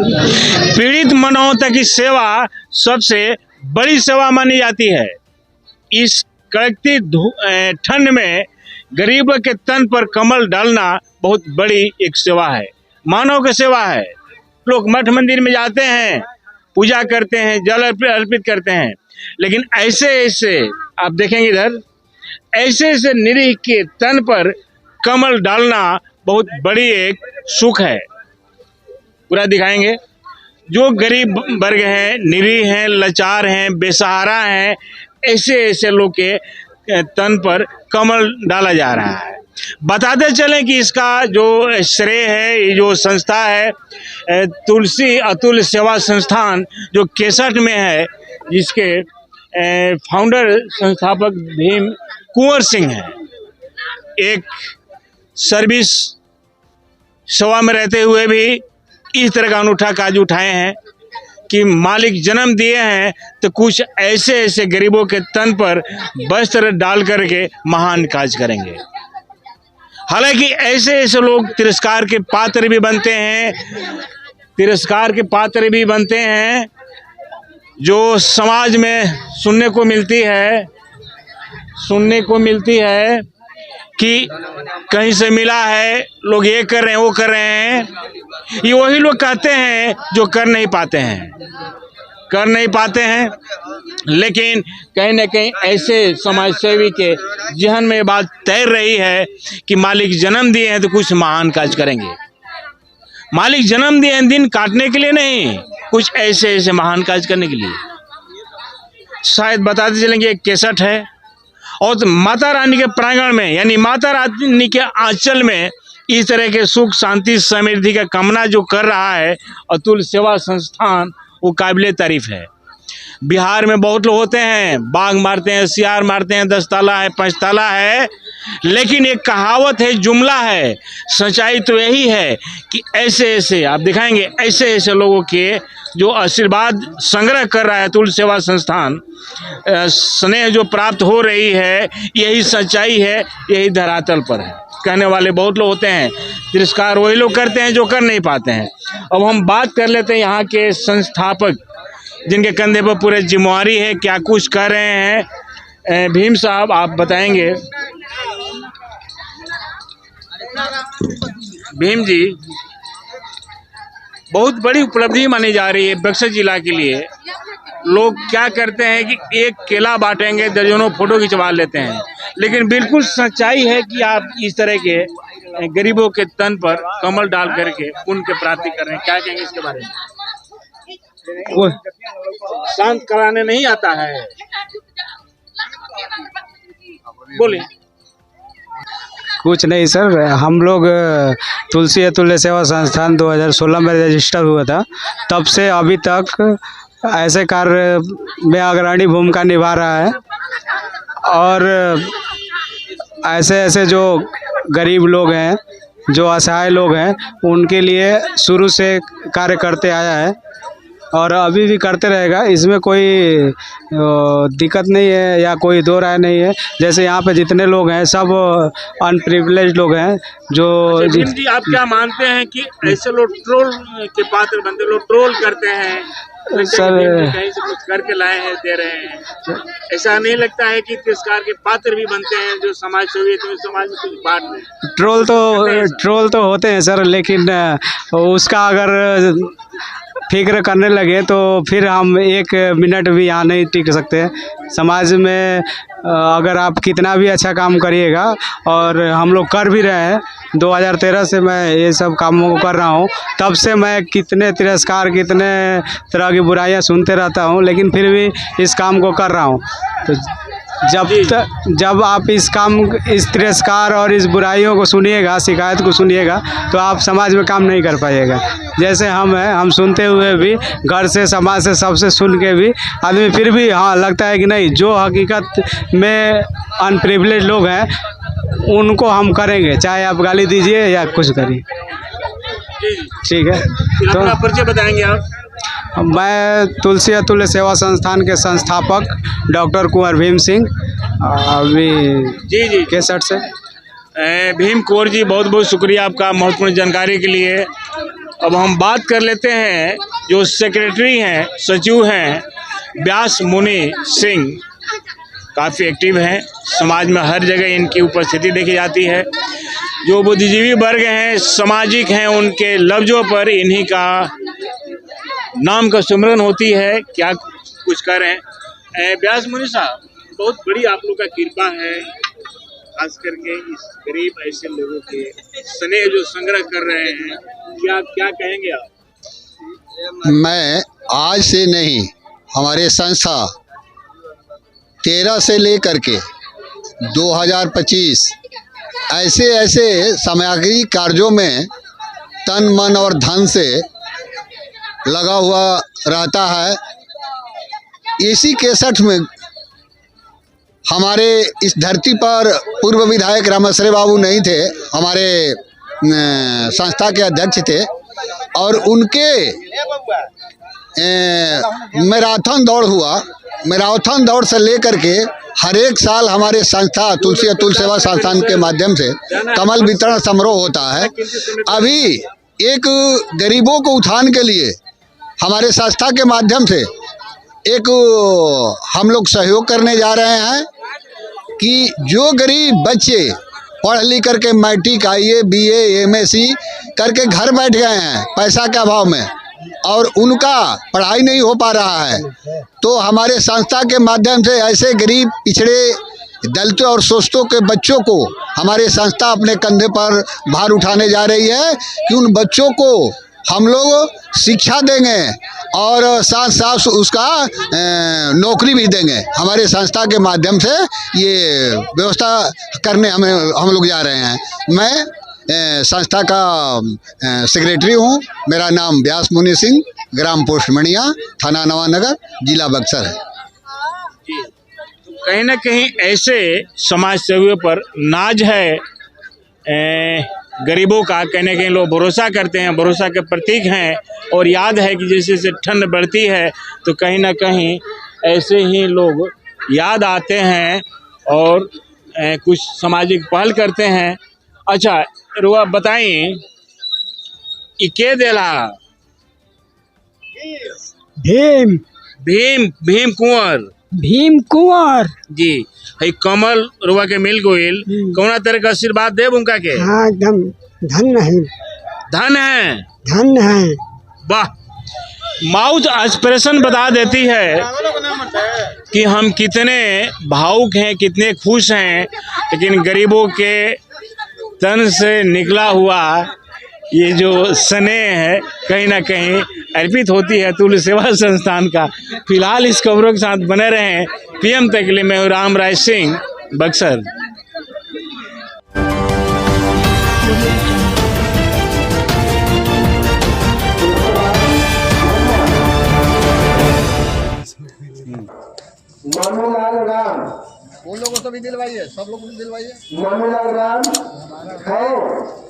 पीड़ित मनोहता की सेवा सबसे बड़ी सेवा मानी जाती है। इस कड़कती ठंड में गरीबों के तन पर कमल डालना बहुत बड़ी एक सेवा है, मानव की सेवा है। लोग मठ मंदिर में जाते हैं, पूजा करते हैं, जल अर्पित करते हैं, लेकिन ऐसे ऐसे आप देखेंगे इधर ऐसे ऐसे निरीह के तन पर कमल डालना बहुत बड़ी एक सुख है। पूरा दिखाएंगे। जो गरीब वर्ग हैं, निरीह हैं, लाचार हैं, बेसहारा हैं, ऐसे ऐसे लोग के तन पर कमल डाला जा रहा है। बताते चलें कि इसका जो श्रेय है, ये जो संस्था है तुलसी अतुल सेवा संस्थान जो केसट में है, जिसके फाउंडर संस्थापक भीम कुंवर सिंह हैं। एक सर्विस सेवा में रहते हुए भी इस तरह का अनूठा काज उठाए हैं कि मालिक जन्म दिए हैं तो कुछ ऐसे ऐसे गरीबों के तन पर वस्त्र डाल करके महान काज करेंगे। हालांकि ऐसे ऐसे लोग तिरस्कार के पात्र भी बनते हैं, जो समाज में सुनने को मिलती है कि कहीं से मिला है, लोग ये कर रहे हैं, वो कर रहे हैं। ये वही लोग कहते हैं जो कर नहीं पाते हैं, लेकिन कहीं न कहीं ऐसे समाजसेवी के जहन में बात तैर रही है कि मालिक जन्म दिए हैं तो कुछ महान काज करेंगे। मालिक जन्म दिए हैं दिन काटने के लिए नहीं, कुछ ऐसे ऐसे महान काज करने के लिए। शायद बताते चलेंगे एक केसट है, और माता रानी के प्रांगण में यानी माता रानी के आंचल में इस तरह के सुख शांति समृद्धि का कामना जो कर रहा है अतुल सेवा संस्थान, वो काबिले तारीफ है। बिहार में बहुत लोग होते हैं, बाघ मारते हैं, सियार मारते हैं, 10 ताला है, 5 ताला है, लेकिन एक कहावत है, जुमला है, सच्चाई तो यही है कि ऐसे ऐसे आप दिखाएंगे, ऐसे ऐसे लोगों के जो आशीर्वाद संग्रह कर रहा है अतुल सेवा संस्थान, स्नेह जो प्राप्त हो रही है, यही सच्चाई है, यही धरातल पर है। कहने वाले बहुत लोग होते हैं, तिरस्कार वही लोग करते हैं जो कर नहीं पाते हैं। अब हम बात कर लेते हैं यहाँ के संस्थापक, जिनके कंधे पर पूरे जिम्मेवारी है, क्या कुछ कर रहे हैं। भीम साहब, आप बताएंगे। भीम जी, बहुत बड़ी उपलब्धि मानी जा रही है बक्सर जिला के लिए। लोग क्या करते हैं कि एक केला बांटेंगे, दर्जनों फोटो खिंचवा लेते हैं, लेकिन बिल्कुल सच्चाई है कि आप इस तरह के गरीबों के तन पर कमल डाल करके उनके प्राप्ति कर रहे हैं। क्या कहेंगे इसके बारे में? वो शांत कराने नहीं आता है, बोले। कुछ नहीं सर, हम लोग तुलसी अतुल्य सेवा संस्थान 2016 में रजिस्टर हुआ था, तब से अभी तक ऐसे कार्य में अग्रणी भूमिका निभा रहा है। और ऐसे ऐसे जो गरीब लोग हैं, जो असहाय लोग हैं, उनके लिए शुरू से कार्य करते आया है और अभी भी करते रहेगा। इसमें कोई दिक्कत नहीं है या कोई दो राय नहीं है। जैसे यहाँ पे जितने लोग हैं सब अनप्रिविलेज लोग हैं। जो जी, आप क्या मानते हैं कि ऐसे लोग ट्रोल के पात्र बनते, लोग ट्रोल करते हैं सर, कहीं से कुछ करके लाए हैं, दे रहे हैं, ऐसा नहीं लगता है कि तिरस्कार के पात्र भी बनते हैं जो समाज सेवी तो समाज में कुछ बांट रहे हैं? ट्रोल तो होते हैं सर, लेकिन उसका अगर फिक्र करने लगे तो फिर हम 1 मिनट भी यहाँ नहीं टिक सकते। समाज में अगर आप कितना भी अच्छा काम करिएगा, और हम लोग कर भी रहे हैं, 2013 से मैं ये सब कामों को कर रहा हूँ, तब से मैं कितने तिरस्कार, कितने तरह की बुराइयाँ सुनते रहता हूँ, लेकिन फिर भी इस काम को कर रहा हूँ। तो जब आप इस तिरस्कार और इस बुराइयों को सुनिएगा, शिकायत को सुनिएगा, तो आप समाज में काम नहीं कर पाइएगा। जैसे हम सुनते हुए भी, घर से, समाज से, सबसे सुन के भी आदमी फिर भी हाँ लगता है कि नहीं, जो हकीकत में अनप्रिविलेज लोग हैं उनको हम करेंगे, चाहे आप गाली दीजिए या कुछ करिए। ठीक है, तो परिचय बताएंगे आप? मैं तुलसी अतुल्य सेवा संस्थान के संस्थापक डॉक्टर कुंवर भीम सिंह, अभी जी केसट से। भीम कुंवर जी, बहुत बहुत शुक्रिया आपका महत्वपूर्ण जानकारी के लिए। अब हम बात कर लेते हैं जो सेक्रेटरी हैं, सचिव हैं, व्यास मुनि सिंह। काफ़ी एक्टिव हैं, समाज में हर जगह इनकी उपस्थिति देखी जाती है। जो बुद्धिजीवी वर्ग हैं, सामाजिक हैं, उनके लफ्ज़ों पर इन्हीं का नाम का सुमिरन होती है। क्या कुछ कर रहे हैं व्यास मुनि साहब, बहुत बड़ी आप लोग का कृपा है, खास करके इस गरीब ऐसे लोगों के स्नेह जो संग्रह कर रहे हैं, क्या कहेंगे आप? मैं आज से नहीं, हमारे संस्था 13 से लेकर के 2025 ऐसे सामाजिक कार्यों में तन मन और धन से लगा हुआ रहता है। इसी 61 में हमारे इस धरती पर पूर्व विधायक रामाश्रय बाबू नहीं थे, हमारे संस्था के अध्यक्ष थे, और उनके मैराथन दौड़ हुआ। मैराथन दौड़ से लेकर के हर एक साल हमारे संस्था तुलसी अतुल सेवा संस्थान के माध्यम से कमल वितरण समारोह होता है। अभी एक गरीबों को उत्थान के लिए हमारे संस्था के माध्यम से एक हम लोग सहयोग करने जा रहे हैं कि जो गरीब बच्चे पढ़ लिख करके मैट्रिक IAS BA MSc करके घर बैठ गए हैं पैसा के अभाव में, और उनका पढ़ाई नहीं हो पा रहा है, तो हमारे संस्था के माध्यम से ऐसे गरीब पिछड़े दलितों और शोषितों के बच्चों को हमारे संस्था अपने कंधे पर भार उठाने जा रही है कि उन बच्चों को हम लोग शिक्षा देंगे और साथ साथ उसका नौकरी भी देंगे। हमारे संस्था के माध्यम से ये व्यवस्था करने हम लोग जा रहे हैं। मैं संस्था का सेक्रेटरी हूँ। मेरा नाम व्यास मुनि सिंह, ग्राम पोस्ट मणिया, थाना नवानगर, जिला बक्सर है। कहीं ना कहीं ऐसे समाज सेवियों पर नाज है गरीबों का, कहने कहीं लोग भरोसा करते हैं, भरोसा के प्रतीक हैं। और याद है कि जैसे जैसे ठंड बढ़ती है तो कहीं ना कहीं ऐसे ही लोग याद आते हैं और कुछ सामाजिक पहल करते हैं। अच्छा रुआ बताइए के देला भीम भीम कुंवर जी, है कमल रुआ के मिल गोइल, कौना तरह का आशीर्वाद देव उनका के? हाँ एकदम धन है। वाह, माउथ एक्सप्रेशन बता देती है कि हम कितने भावुक हैं, कितने खुश हैं। लेकिन गरीबों के तन से निकला हुआ ये जो स्नेह है कहीं ना कहीं अर्पित होती है तुलसी सेवा संस्थान का। फिलहाल इस खबरों के साथ बने रहें। PM तक के लिए मैं राम राय सिंह, बक्सर। मामूलाल राम, उन लोगों को भी दिलवाइए, सब लोगों को दिलवाइए। मामूलाल राम खाओ।